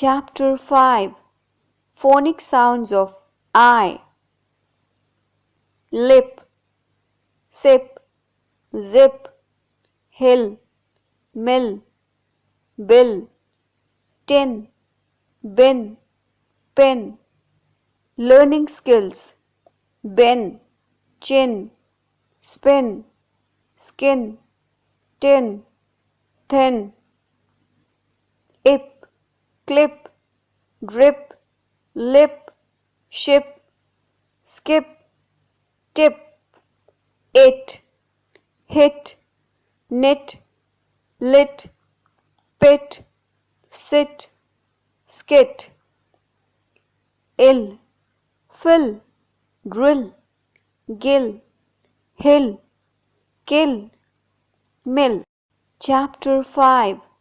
Chapter 5 Phonic sounds of I. Lip, sip, zip, hill, mill, bill, tin, bin, pin. Learning skills: bin, chin, spin, skin, tin, thin. Ip, clip, drip, lip, ship, skip, tip. It, hit, knit, lit, pit, sit, skit. Ill, fill, drill, gill, hill, kill, mill. Chapter 5